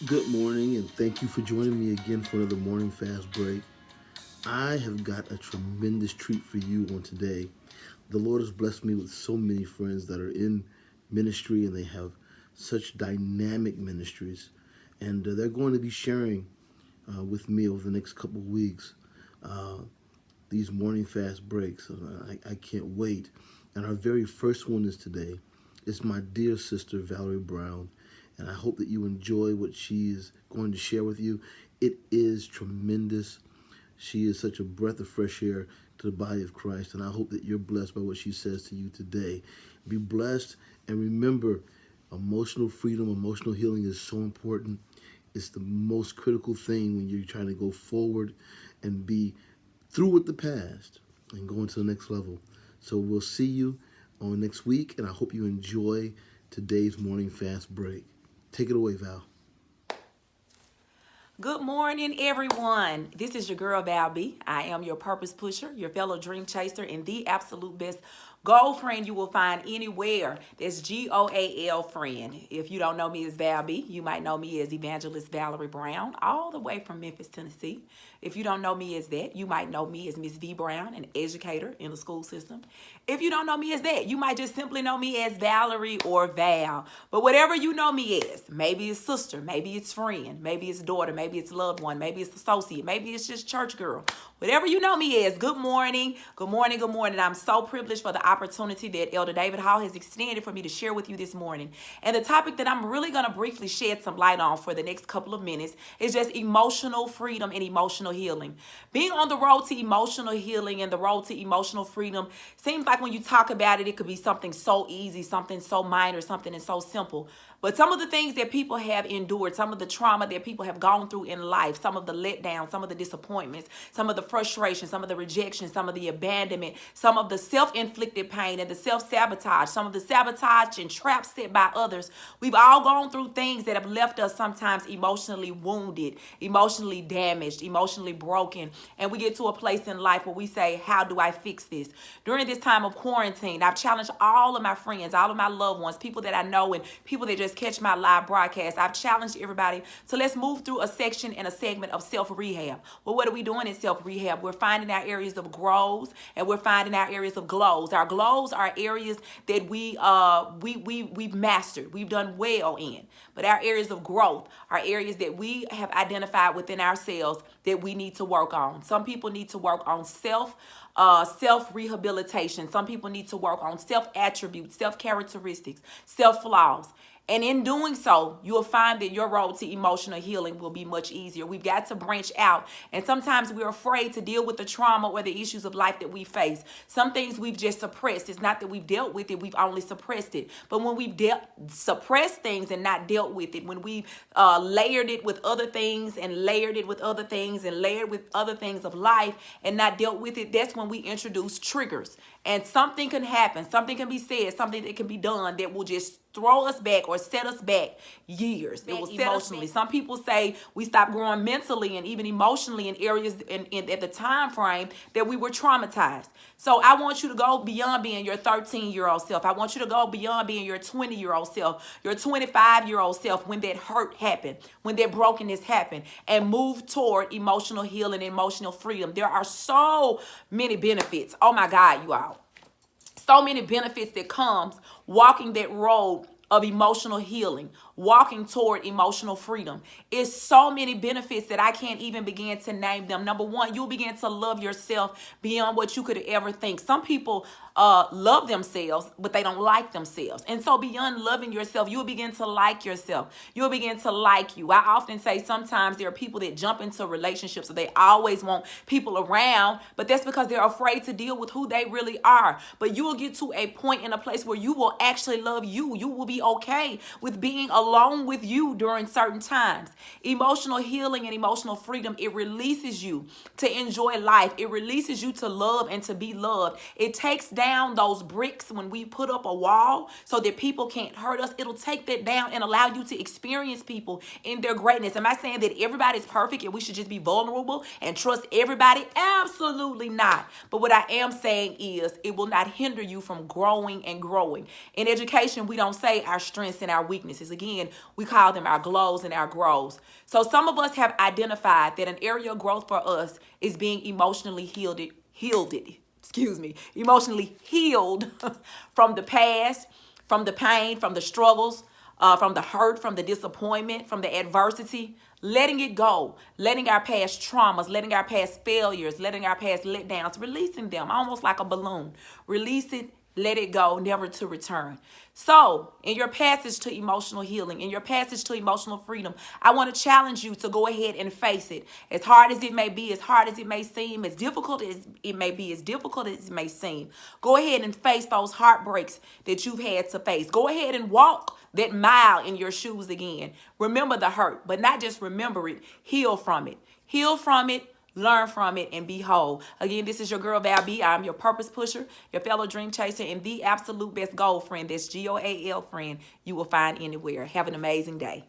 Good morning, and thank you for joining me again for another morning fast break. I have got a tremendous treat for you on today. The Lord has blessed me with so many friends that are in ministry, and they have such dynamic ministries, and they're going to be sharing with me over the next couple of weeks uh, these morning fast breaks. I can't wait. And our very first one is today. It's my dear sister, Valerie Brown. And I hope that you enjoy what she is going to share with you. It is tremendous. She is such a breath of fresh air to the body of Christ. And I hope that you're blessed by what she says to you today. Be blessed. And remember, emotional freedom, emotional healing is so important. It's the most critical thing when you're trying to go forward and be through with the past and going to the next level. So we'll see you on next week, and I hope you enjoy today's morning fast break. Take it away, Val. Good morning, everyone. This is your girl, Val B. I am your purpose pusher, your fellow dream chaser, and the absolute best goal friend you will find anywhere. That's GOAL friend. If you don't know me as Val B, you might know me as Evangelist Valerie Brown, all the way from Memphis, Tennessee. If you don't know me as that, you might know me as Miss V Brown, an educator in the school system. If you don't know me as that, you might just simply know me as Valerie or Val. But whatever you know me as, maybe it's sister, maybe it's friend, maybe it's daughter, maybe it's loved one, maybe it's associate, maybe it's just church girl. Whatever you know me as, good morning, good morning, good morning. I'm so privileged for the opportunity that Elder David Hall has extended for me to share with you this morning. And the topic that I'm really going to briefly shed some light on for the next couple of minutes is just emotional freedom and emotional healing. Being on the road to emotional healing and the road to emotional freedom seems like when you talk about it, it could be something so easy, something so minor, something that's so simple. But some of the things that people have endured, some of the trauma that people have gone through in life, some of the letdowns, some of the disappointments, some of the frustration, some of the rejection, some of the abandonment, some of the self-inflicted pain and the self-sabotage, some of the sabotage and traps set by others. We've all gone through things that have left us sometimes emotionally wounded, emotionally damaged, emotionally broken. And we get to a place in life where we say, how do I fix this? During this time of quarantine, I've challenged all of my friends, all of my loved ones, people that I know and people that just catch my live broadcast. I've challenged everybody to let's move through a section and a segment of self-rehab. Well, what are we doing in self-rehab? We're finding our areas of grows and we're finding our areas of glows. Our glows are areas that we've mastered, we've done well in. But our areas of growth are areas that we have identified within ourselves that we need to work on. Some people need to work on self-rehabilitation. Some people need to work on self-attributes, self-characteristics, self-flaws. And in doing so, you'll find that your road to emotional healing will be much easier. We've got to branch out. And sometimes we're afraid to deal with the trauma or the issues of life that we face. Some things we've just suppressed. It's not that we've dealt with it, we've only suppressed it. But when we've suppressed things and not dealt with it, when we've layered it with other things and layered it with other things and layered with other things of life and not dealt with it, that's when we introduce triggers. And something can happen, something can be said, something that can be done that will just throw us back or set us back years. It will emotionally. Some people say we stopped growing mentally and even emotionally in areas at the time frame that we were traumatized. So I want you to go beyond being your 13-year-old self. I want you to go beyond being your 20-year-old self, your 25-year-old self when that hurt happened, when that brokenness happened, and move toward emotional healing and emotional freedom. There are so many benefits. Oh my God, you all. So many benefits that comes walking that road of emotional healing, walking toward emotional freedom. It's so many benefits that I can't even begin to name them. Number one, you'll begin to love yourself beyond what you could ever think. Some people love themselves, but they don't like themselves. And so beyond loving yourself, you'll begin to like yourself. You'll begin to like you. I often say sometimes there are people that jump into relationships, so they always want people around, but that's because they're afraid to deal with who they really are. But you will get to a point in a place where you will actually love you. You will be okay with being alone with you during certain times. Emotional healing and emotional freedom, it releases you to enjoy life. It releases you to love and to be loved. It takes down those bricks when we put up a wall so that people can't hurt us. It'll take that down and allow you to experience people in their greatness. Am I saying that everybody's perfect and we should just be vulnerable and trust everybody? Absolutely not. But what I am saying is it will not hinder you from growing and growing. In education, we don't say our strengths and our weaknesses. Again, again, we call them our glows and our grows. So some of us have identified that an area of growth for us is being emotionally emotionally healed from the past, from the pain, from the struggles, from the hurt, from the disappointment, from the adversity, letting it go, letting our past traumas, letting our past failures, letting our past letdowns, releasing them almost like a balloon. Release it, let it go, never to return. So, in your passage to emotional healing, in your passage to emotional freedom, I want to challenge you to go ahead and face it. As hard as it may be, as hard as it may seem, as difficult as it may be, as difficult as it may seem, go ahead and face those heartbreaks that you've had to face. Go ahead and walk that mile in your shoes again. Remember the hurt, but not just remember it, heal from it. Heal from it. Learn from it and be whole. Again, this is your girl Val B. I'm your purpose pusher, your fellow dream chaser, and the absolute best goal friend. That's GOAL friend you will find anywhere. Have an amazing day.